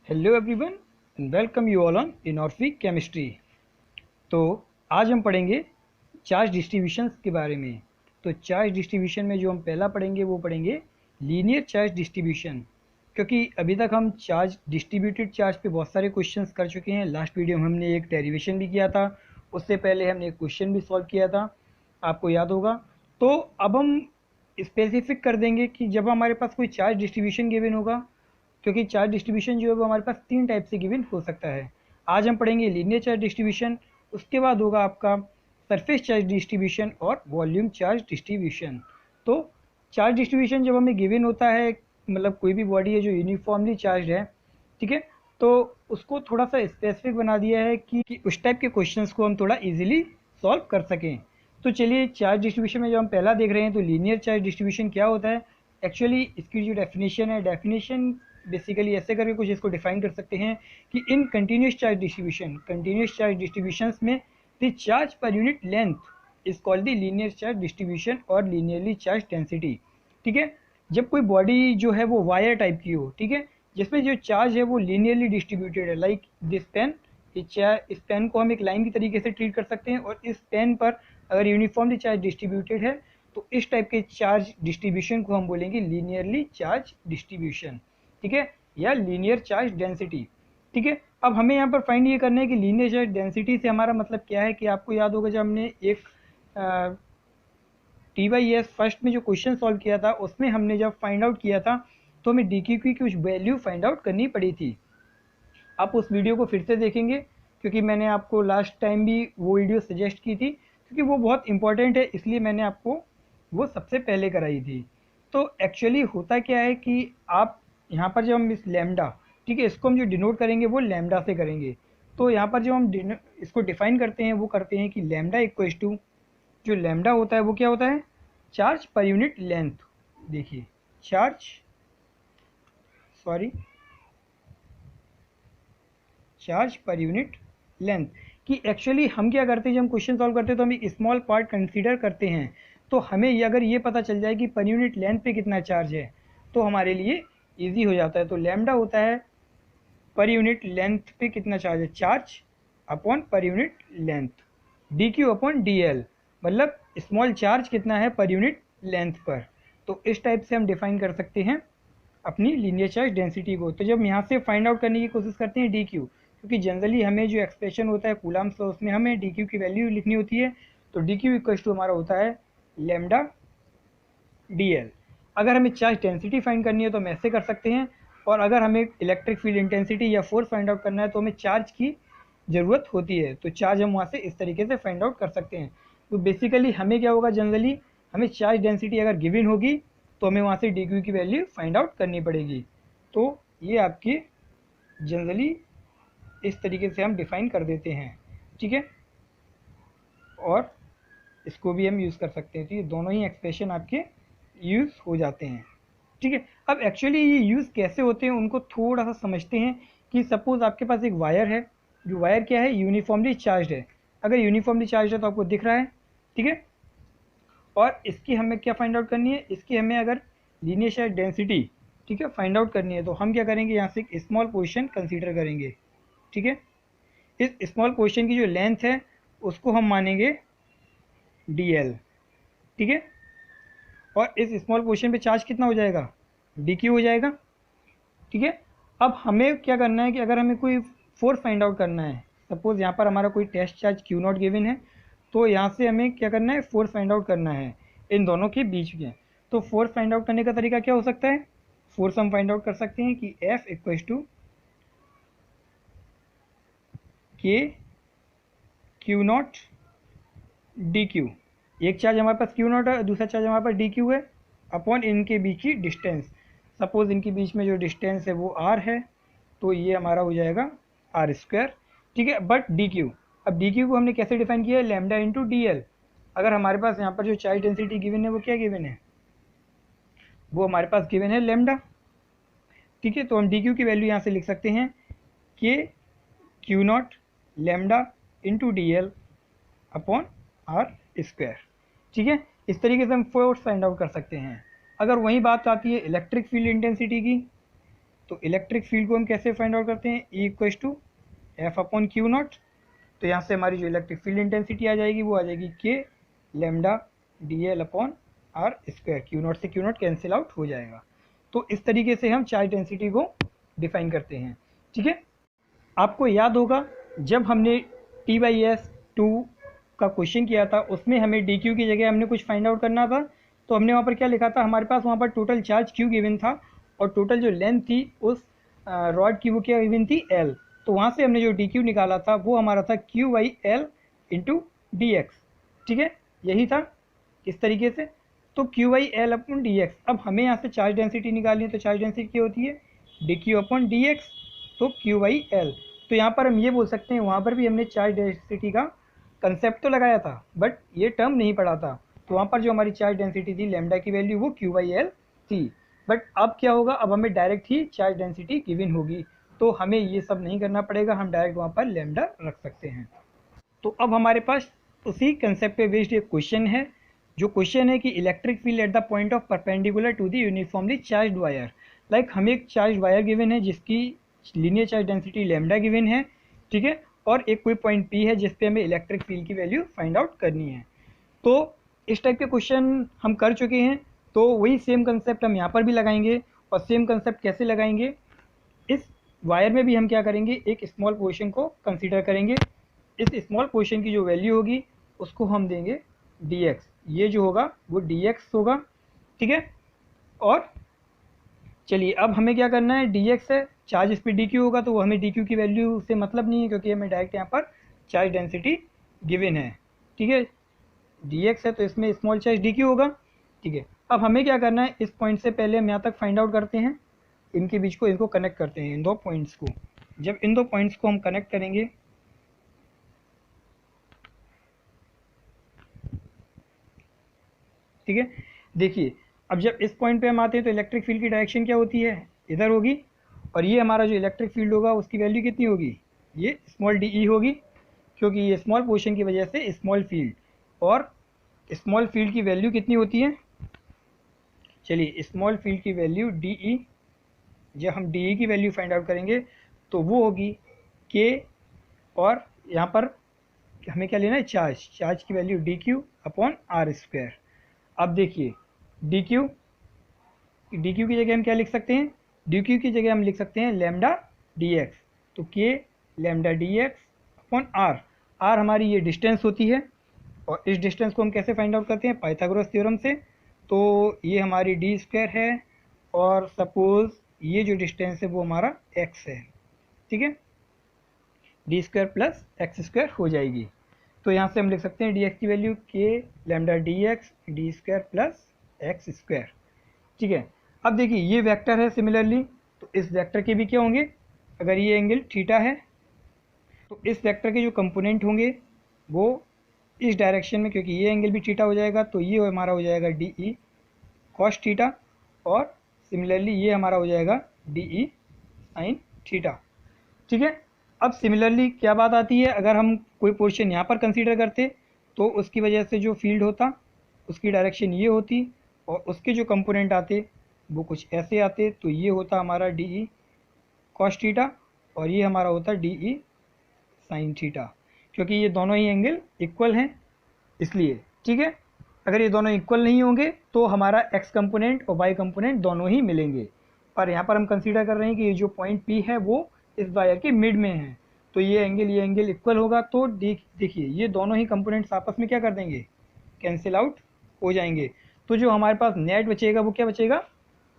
Hello everyone and welcome you all on inorganic chemistry. तो आज हम पढ़ेंगे चार्ज डिस्ट्रीब्यूशंस के बारे में। तो चार्ज डिस्ट्रीब्यूशन में जो हम पहला पढ़ेंगे वो पढ़ेंगे लीनियर चार्ज डिस्ट्रीब्यूशन, क्योंकि अभी तक हम चार्ज डिस्ट्रीब्यूटेड चार्ज पे बहुत सारे क्वेश्चंस कर चुके हैं। लास्ट वीडियो में हमने एक डेरिवेशन भी किया था, उससे पहले हमने एक क्वेश्चन भी सॉल्व किया था, आपको याद होगा। तो अब हम स्पेसिफिक कर देंगे कि जब हमारे पास कोई चार्ज डिस्ट्रीब्यूशन गिवन होगा, क्योंकि चार्ज डिस्ट्रीब्यूशन जो है वो हमारे पास तीन टाइप से गिवन हो सकता है। आज हम पढ़ेंगे लीनियर चार्ज डिस्ट्रीब्यूशन, उसके बाद होगा आपका सरफेस चार्ज डिस्ट्रीब्यूशन और वॉल्यूम चार्ज डिस्ट्रीब्यूशन। तो चार्ज डिस्ट्रीब्यूशन जब हमें गिवन होता है, मतलब कोई भी बॉडी है जो यूनिफॉर्मली चार्ज है, ठीक है, तो उसको थोड़ा सा स्पेसिफिक बना दिया है कि उस टाइप के क्वेश्चंस को हम थोड़ा इजीली सॉल्व कर सकें। तो चलिए चार्ज डिस्ट्रीब्यूशन में जो हम पहला देख रहे हैं, तो लीनियर चार्ज डिस्ट्रीब्यूशन क्या होता है। एक्चुअली इसकी जो डेफिनेशन बेसिकली ऐसे करके कुछ इसको डिफाइन कर सकते हैं कि इन कंटिन्यूस चार्ज डिस्ट्रीब्यूशंस में the charge per unit length is called the linear charge distribution और लीनियरली चार्ज डेंसिटी। ठीक है, जब कोई बॉडी जो है वो वायर टाइप की हो, ठीक है, जिसमें जो चार्ज है वो लीनियरली डिस्ट्रीब्यूटेड है, लाइक दिस पेन। इस पेन को हम एक लाइन की तरीके से ट्रीट कर सकते हैं, और इस पेन पर अगर यूनिफॉर्मली चार्ज डिस्ट्रीब्यूटेड है तो इस टाइप के चार्ज डिस्ट्रीब्यूशन को हम बोलेंगे लीनियरली चार्ज डिस्ट्रीब्यूशन, ठीक है, या लीनियर चार्ज डेंसिटी। ठीक है, अब हमें यहाँ पर फाइंड ये करना है कि लीनियर चार्ज डेंसिटी से हमारा मतलब क्या है। कि आपको याद होगा जब हमने एक TYS फर्स्ट में जो क्वेश्चन सॉल्व किया था, उसमें हमने जब फाइंड आउट किया था तो हमें DQ की कुछ वैल्यू फाइंड आउट करनी पड़ी थी। आप उस वीडियो को फिर से देखेंगे, क्योंकि मैंने आपको लास्ट टाइम भी वो वीडियो सजेस्ट की थी, क्योंकि वो बहुत इंपॉर्टेंट है, इसलिए मैंने आपको वो सबसे पहले कराई थी। तो एक्चुअली होता क्या है कि आप यहाँ पर जब हम इस लैम्डा, ठीक है, इसको हम जो डिनोट करेंगे वो लैम्डा से करेंगे। तो यहाँ पर जब हम इसको डिफाइन करते हैं वो करते हैं कि लैम्डा इक्वल्स टू, जो लैम्डा होता है वो क्या होता है, चार्ज पर यूनिट लेंथ। देखिए चार्ज पर यूनिट लेंथ कि एक्चुअली हम क्या करते हैं, जब हम क्वेश्चन सॉल्व करते हैं तो हम एक स्मॉल पार्ट कंसीडर करते हैं। तो हमें ये अगर ये पता चल जाए कि पर यूनिट लेंथ पे कितना चार्ज है, तो हमारे लिए इजी हो जाता है। तो लैम्डा होता है पर यूनिट लेंथ पे कितना चार्ज है, charge upon per unit length, D Q upon D L, मतलब स्मॉल चार्ज कितना है पर यूनिट लेंथ पर। तो इस टाइप से हम डिफाइन कर सकते हैं अपनी लीनियर चार्ज डेंसिटी को। तो जब यहाँ से फाइंड आउट करने की कोशिश करते हैं डी क्यू, क्योंकि जनरली हमें जो एक्सप्रेशन होता है कूलम्ब्स लॉ, उसमें हमें डी क्यू की वैल्यू लिखनी होती है। तो डी क्यू इक्वल टू हमारा होता है लेमडा डी एल। अगर हमें चार्ज डेंसिटी फाइंड करनी है तो हम ऐसे कर सकते हैं, और अगर हमें इलेक्ट्रिक फील्ड इंटेंसिटी या फोर्स फाइंड आउट करना है तो हमें चार्ज की ज़रूरत होती है। तो चार्ज हम वहाँ से इस तरीके से फाइंड आउट कर सकते हैं। तो बेसिकली हमें क्या होगा, जनरली हमें चार्ज डेंसिटी अगर गिवन होगी तो हमें वहाँ से डी क्यू की वैल्यू फाइंड आउट करनी पड़ेगी। तो ये आपकी जनरली इस तरीके से हम डिफाइन कर देते हैं, ठीक है, और इसको भी हम यूज़ कर सकते हैं। तो ये दोनों ही एक्सप्रेशन आपके यूज़ हो जाते हैं, ठीक है। अब एक्चुअली ये यूज़ कैसे होते हैं उनको थोड़ा सा समझते हैं। कि सपोज़ आपके पास एक वायर है, जो वायर क्या है, यूनिफॉर्मली चार्ज है। अगर यूनिफॉर्मली चार्ज है तो आपको दिख रहा है, ठीक है, और इसकी हमें क्या फाइंड आउट करनी है, इसकी हमें अगर लीनियर चार्ज डेंसिटी, ठीक है, फाइंड आउट करनी है, तो हम क्या करेंगे, यहाँ से एक स्मॉल पोजीशन कंसीडर करेंगे, ठीक है। इस स्मॉल पोजीशन की जो लेंथ है उसको हम मानेंगे DL, ठीक है, और इस स्मॉल पोजीशन पे चार्ज कितना हो जाएगा, DQ हो जाएगा, ठीक है। अब हमें क्या करना है कि अगर हमें कोई फोर्स फाइंड आउट करना है, सपोज़ यहाँ पर हमारा कोई टेस्ट चार्ज Q0 गिवन है, तो यहाँ से हमें क्या करना है, फोर्स फाइंड आउट करना है इन दोनों के बीच में। तो फोर्स फाइंड आउट करने का तरीका क्या हो सकता है, फोर्स हम फाइंड आउट कर सकते हैं कि F इक्वल्स टू के Q0 DQ। एक चार्ज हमारे पास Q0 है, दूसरा चार्ज हमारे पास DQ है, अपॉन इनके बीच की डिस्टेंस। सपोज़ इनके बीच में जो डिस्टेंस है वो R है, तो ये हमारा हो जाएगा R², ठीक है। बट DQ, अब DQ को हमने कैसे डिफाइन किया है, लैम्डा इंटू DL। अगर हमारे पास यहाँ पर जो चार्ज डेंसिटी गिवन है वो क्या गिवन है, वो हमारे पास गिवन है लैम्डा, ठीक है। तो हम DQ की वैल्यू यहाँ से लिख सकते हैं के Q0 lambda into DL upon R², ठीक है। इस तरीके से हम फोर्स फाइंड आउट कर सकते हैं। अगर वही बात आती है इलेक्ट्रिक फील्ड इंटेंसिटी की, तो इलेक्ट्रिक फील्ड को हम कैसे फाइंड आउट करते हैं, E equals to F upon Q naught. तो यहाँ से हमारी जो इलेक्ट्रिक फील्ड इंटेंसिटी आ जाएगी वो आ जाएगी K lambda D L upon R square, Q naught से क्यू नॉट कैंसिल आउट हो जाएगा। तो इस तरीके से हम चार्ज डेंसिटी को डिफाइन करते हैं। ठीक है, आपको याद होगा जब हमने T/S2 का क्वेश्चन किया था उसमें हमें डी क्यू की जगह हमने कुछ फाइंड आउट करना था, तो हमने वहाँ पर क्या लिखा था, हमारे पास वहाँ पर टोटल चार्ज क्यू गिवन था और टोटल जो लेंथ थी उस रॉड की वो क्या गिवन थी, एल। तो वहाँ से हमने जो डी क्यू निकाला था वो हमारा था Q by L into D x. ठीक है, यही था इस तरीके से। तो Q by L upon D x. अब हमें यहाँ से चार्ज डेंसिटी निकालनी है, तो चार्ज डेंसिटी क्या होती है, D Q upon D X, तो क्यू बाई एल। तो यहाँ पर हम ये बोल सकते हैं वहाँ पर भी हमने चार्ज डेंसिटी का कंसेप्ट तो लगाया था बट ये टर्म नहीं पढ़ा था, तो वहाँ पर जो हमारी चार्ज डेंसिटी थी लैम्डा की वैल्यू वो क्यू बाई एल थी। बट अब क्या होगा, अब हमें डायरेक्ट ही चार्ज डेंसिटी गिवन होगी, तो हमें ये सब नहीं करना पड़ेगा, हम डायरेक्ट वहाँ पर लैम्डा रख सकते हैं। तो अब हमारे पास उसी कंसेप्ट पे बेस्ड एक क्वेश्चन है, जो क्वेश्चन है कि electric field at the point of perpendicular to the uniformly charged wire. Like हमें एक चार्ज वायर गिवन है जिसकी linear charge density lambda given है, ठीक है, और एक कोई पॉइंट पी है जिस पे हमें इलेक्ट्रिक फील्ड की वैल्यू फाइंड आउट करनी है। तो इस टाइप के क्वेश्चन हम कर चुके हैं, तो वही सेम कंसेप्ट हम यहाँ पर भी लगाएंगे। और सेम कंसेप्ट कैसे लगाएंगे, इस वायर में भी हम क्या करेंगे, एक स्मॉल पोर्शन को कंसीडर करेंगे। इस स्मॉल पोर्शन की जो वैल्यू होगी उसको हम देंगे dx, ये जो होगा वो dx होगा। ठीक है, और चलिए अब हमें क्या करना है, dx है, चार्ज इस पर dq होगा तो वो हमें dq की वैल्यू से मतलब नहीं है क्योंकि हमें डायरेक्ट यहाँ पर चार्ज डेंसिटी गिवन है। ठीक है, dx है तो इसमें स्मॉल चार्ज dq होगा। ठीक है, अब हमें क्या करना है, इस पॉइंट से पहले हम यहाँ तक फाइंड आउट करते हैं, इनके बीच को इनको कनेक्ट करते हैं, इन दो पॉइंट्स को। जब इन दो पॉइंट्स को हम कनेक्ट करेंगे, ठीक है, देखिए अब जब इस पॉइंट पे हम आते हैं तो इलेक्ट्रिक फील्ड की डायरेक्शन क्या होती है, इधर होगी, और ये हमारा जो इलेक्ट्रिक फील्ड होगा उसकी वैल्यू कितनी होगी, ये स्मॉल डी ई होगी, क्योंकि ये स्मॉल पोर्शन की वजह से स्मॉल फील्ड, और स्मॉल फील्ड की वैल्यू कितनी होती है, चलिए स्मॉल फील्ड की वैल्यू डी ई, जब हम डी ई की वैल्यू फाइंड आउट करेंगे तो वो होगी के, और यहाँ पर हमें क्या लेना है, चार्ज, चार्ज की value D Q upon R square. अब देखिए डी क्यू की जगह हम क्या लिख सकते हैं, डी क्यू की जगह हम लिख सकते हैं लैम्डा डी एक्स, तो K lambda D X upon R, R हमारी ये डिस्टेंस होती है, और इस डिस्टेंस को हम कैसे फाइंड आउट करते हैं, पाइथागोरस थ्योरम से। तो ये हमारी डी स्क्वायर है, और सपोज ये जो डिस्टेंस है वो हमारा एक्स है। ठीक है, D square plus x square हो जाएगी, तो यहाँ से हम लिख सकते हैं डी एक्स की वैल्यू के lambda D x D square plus x square. ठीक है, अब देखिए ये वेक्टर है सिमिलरली, तो इस वेक्टर के भी क्या होंगे, अगर ये एंगल थीटा है तो इस वेक्टर के जो कंपोनेंट होंगे वो इस डायरेक्शन में, क्योंकि ये एंगल भी थीटा हो जाएगा, तो ये हमारा हो जाएगा डी ई कॉस थीटा, और सिमिलरली ये हमारा हो जाएगा डी ई साइन थीटा। ठीक है, अब सिमिलरली क्या बात आती है, अगर हम कोई पोर्शन यहाँ पर कंसीडर करते तो उसकी वजह से जो फील्ड होता उसकी डायरेक्शन ये होती, और उसके जो कंपोनेंट आते वो कुछ ऐसे आते, तो ये होता हमारा डी ई कॉस थीटा, और ये हमारा होता डी ई साइन थीटा, क्योंकि ये दोनों ही एंगल इक्वल हैं इसलिए। ठीक है, अगर ये दोनों इक्वल नहीं होंगे तो हमारा एक्स कंपोनेंट और वाई कंपोनेंट दोनों ही मिलेंगे, पर यहाँ पर हम कंसीडर कर रहे हैं कि ये जो पॉइंट पी है वो इस वायर के मिड में है, तो ये एंगल इक्वल होगा, तो देखिए ये दोनों ही कंपोनेंट्स आपस में क्या कर देंगे, कैंसिल आउट हो जाएंगे। तो जो हमारे पास नेट बचेगा वो क्या बचेगा,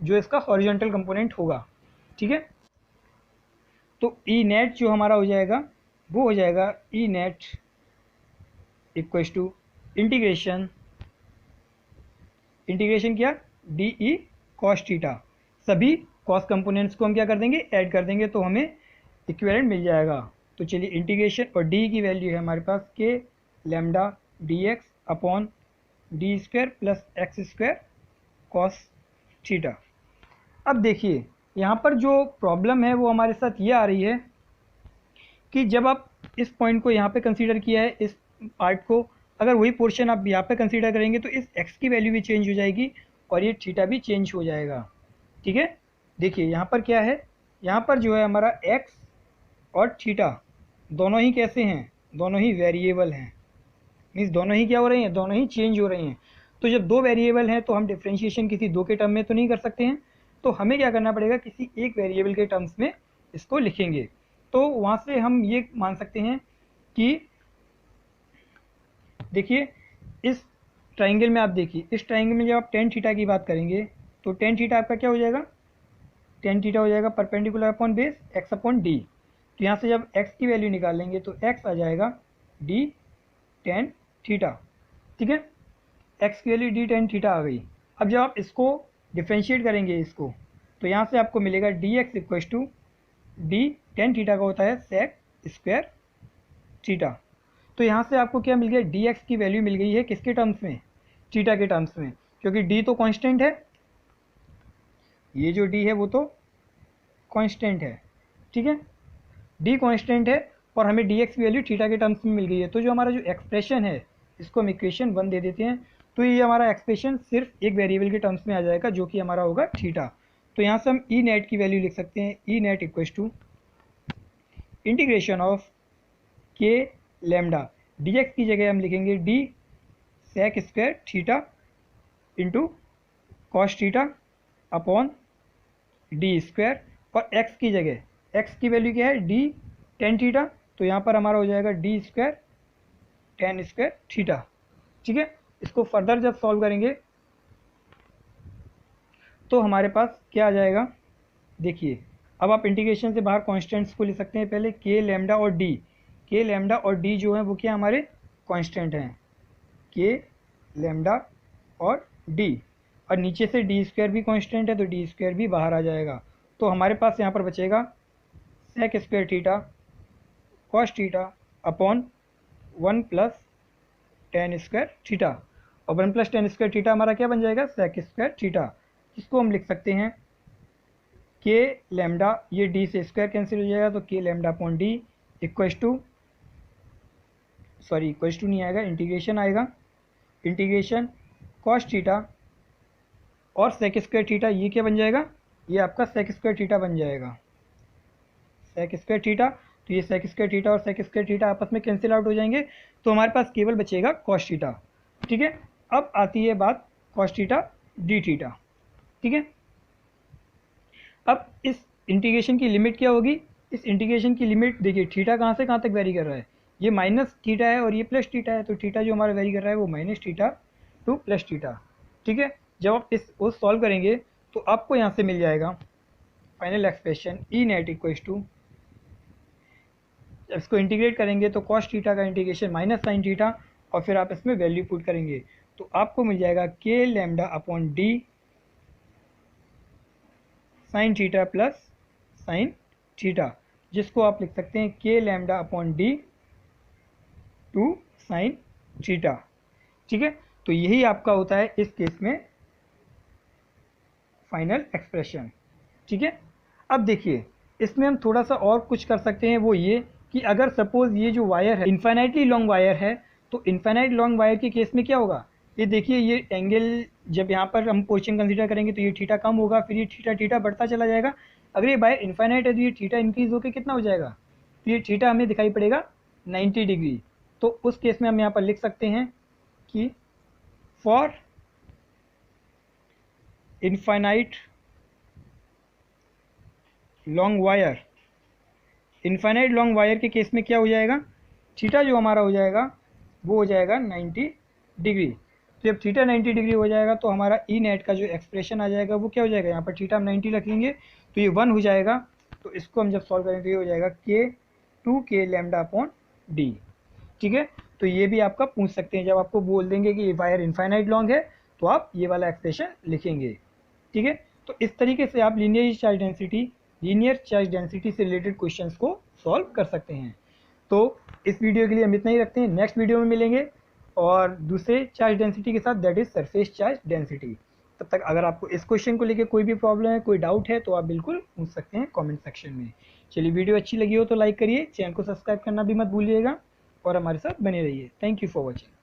जो इसका हॉरिजॉन्टल कंपोनेंट होगा। ठीक है, तो ई नेट जो हमारा हो जाएगा वो हो जाएगा ई नेट इक्वल्स टू इंटीग्रेशन क्या, डी ई कॉस थीटा, सभी कॉस कंपोनेंट्स को हम क्या कर देंगे, ऐड कर देंगे, तो हमें इक्विवेलेंट मिल जाएगा। तो चलिए इंटीग्रेशन, और डी की वैल्यू है हमारे पास के lambda D X upon D square plus x square cos theta. अब देखिए यहाँ पर जो प्रॉब्लम है वो हमारे साथ ये आ रही है कि जब आप इस पॉइंट को यहाँ पे कंसीडर किया है, इस पार्ट को, अगर वही पोर्शन आप यहाँ पे कंसीडर करेंगे तो इस x की वैल्यू भी चेंज हो जाएगी और ये थीटा भी चेंज हो जाएगा। ठीक है, देखिए यहाँ पर क्या है, यहाँ पर जो है हमारा एक्स और थीटा दोनों ही कैसे हैं, दोनों ही वेरिएबल हैं, मीन्स दोनों ही क्या हो रही हैं, दोनों ही चेंज हो रही हैं। तो जब दो वेरिएबल हैं तो हम डिफ्रेंशिएशन किसी दो के टर्म में तो नहीं कर सकते हैं, तो हमें क्या करना पड़ेगा, किसी एक वेरिएबल के टर्म्स में इसको लिखेंगे। तो वहाँ से हम ये मान सकते हैं कि देखिए इस ट्राइंगल में आप देखिए, इस ट्राइंगल में जब आप टेन थीटा की बात करेंगे तो टेन थीटा आपका क्या हो जाएगा, टेन थीटा हो जाएगा perpendicular upon base x upon D. तो यहाँ से जब एक्स की वैल्यू निकालेंगे तो एक्स आ जाएगा डी टेन थीटा, ठीक है, एक्स की वैल्यू डी टेन थीटा आ गई। अब जब आप इसको डिफ्रेंशिएट करेंगे इसको, तो यहाँ से आपको मिलेगा D X equal to D tan theta का होता है सेक स्क्वायर थीटा। तो यहाँ से आपको क्या मिल गया, डी एक्स की वैल्यू मिल गई है किसके टर्म्स में, थीटा के टर्म्स में, क्योंकि डी तो कांस्टेंट है, ये जो डी है वो तो कांस्टेंट है, ठीक है, डी कांस्टेंट है और हमें डी एक्स की वैल्यू थीटा के टर्म्स में मिल गई है। तो जो हमारा जो एक्सप्रेशन है इसको हम इक्वेशन 1 दे देते हैं। तो ये हमारा एक्सप्रेशन सिर्फ एक वेरिएबल के टर्म्स में आ जाएगा जो कि हमारा होगा थीटा। तो यहाँ से हम ई नेट की वैल्यू लिख सकते हैं, E net equal to integration of के लैम्डा, डी एक्स की जगह हम लिखेंगे D sec square theta into cos theta upon D square, और एक्स की जगह एक्स की वैल्यू क्या है डी टेन थीटा, तो यहाँ पर हमारा हो जाएगा D square ten square theta, ठीक है। इसको फर्दर जब सॉल्व करेंगे तो हमारे पास क्या आ जाएगा, देखिए अब आप इंटीग्रेशन से बाहर कांस्टेंट्स को ले सकते हैं। पहले के लैम्डा और डी, के लैम्डा और डी जो है वो क्या हमारे कांस्टेंट हैं, के लैम्डा और डी, और नीचे से डी स्क्वायर भी कांस्टेंट है तो डी स्क्वायर भी बाहर आ जाएगा। तो हमारे पास यहाँ पर बचेगा sec square theta cos theta upon 1 plus tan square theta, और 1 प्लस टेन स्क्वायर थीटा हमारा क्या बन जाएगा, सेक स्क्वायर थीटा, जिसको हम लिख सकते हैं के लैम्डा, ये डी से स्क्वायर कैंसिल हो जाएगा तो K lambda upon D equals to, sorry equals to नहीं आएगा, इंटीग्रेशन आएगा, इंटीग्रेशन कॉस थीटा और सेक स्क्वायर थीटा, ये क्या बन जाएगा, ये आपका सेक स्क्वायर थीटा बन जाएगा, सेक स्क्वायर थीटा। तो ये सेक स्क्वायर थीटा और सेक स्क्वायर थीटा आपस में कैंसिल आउट हो जाएंगे, तो हमारे पास केवल बचेगा कॉस थीटा, ठीक है। अब आती है बात कॉस थीटा डी थीटा, ठीक है। अब इस इंटीग्रेशन की लिमिट क्या होगी, इस इंटीग्रेशन की लिमिट देखिए थीटा कहाँ से कहाँ तक वेरी कर रहा है, ये माइनस थीटा है और ये प्लस थीटा है, तो थीटा जो हमारा वेरी कर रहा है वो minus theta two plus theta, ठीक है। जब आप इसको सॉल्व करेंगे तो आपको यहाँ से मिल जाएगा final expression E net equals to, जब इसको इंटीग्रेट करेंगे तो कॉस थीटा का इंटीग्रेशन माइनस साइन थीटा, और फिर आप इसमें वैल्यू पुट करेंगे तो आपको मिल जाएगा K lambda upon D sine theta plus sine theta, जिसको आप लिख सकते हैं K lambda upon D two sine theta, ठीक है। तो यही आपका होता है इस केस में फाइनल एक्सप्रेशन, ठीक है। अब देखिए इसमें हम थोड़ा सा और कुछ कर सकते हैं, वो ये कि अगर सपोज ये जो वायर है इन्फाइनाइटली लॉन्ग वायर है, तो इन्फाइनाइट लॉन्ग वायर के केस में क्या होगा, ये देखिए ये एंगल जब यहाँ पर हम पोजीशन कंसीडर करेंगे तो ये थीटा कम होगा, फिर ये थीटा थीटा बढ़ता चला जाएगा। अगर ये वायर इन्फाइनाइट है तो ये थीटा इंक्रीज होकर कितना हो जाएगा, तो ये थीटा हमें दिखाई पड़ेगा 90 डिग्री। तो उस केस में हम यहाँ पर लिख सकते हैं कि for infinite long wire, infinite long wire के केस में क्या हो जाएगा, थीटा जो हमारा हो जाएगा वो हो जाएगा 90 डिग्री। तो जब थीटा 90 डिग्री हो जाएगा तो हमारा ई नेट का जो एक्सप्रेशन आ जाएगा वो क्या हो जाएगा, यहाँ पर थीटा हम 90 रखेंगे तो ये 1 हो जाएगा। तो इसको हम जब सॉल्व करेंगे तो ये हो जाएगा के टू के लैम्डा अपॉन डी, ठीक है। तो ये भी आपका पूछ सकते हैं, जब आपको बोल देंगे कि वायर इन्फाइनाइट लॉन्ग है तो आप ये वाला एक्सप्रेशन लिखेंगे, ठीक है। तो इस तरीके से आप लीनियर चार्ज डेंसिटी से रिलेटेड क्वेश्चंस को सॉल्व कर सकते हैं। तो इस वीडियो के लिए हम इतना ही रखते हैं, नेक्स्ट वीडियो में मिलेंगे और दूसरे चार्ज डेंसिटी के साथ, that is surface charge density. तब तक अगर आपको इस क्वेश्चन को लेकर कोई भी प्रॉब्लम है, कोई डाउट है, तो आप बिल्कुल पूछ सकते हैं कमेंट सेक्शन में। चलिए वीडियो अच्छी लगी हो तो लाइक करिए, चैनल को सब्सक्राइब करना भी मत भूलिएगा और हमारे साथ बने रहिए। Thank you for watching.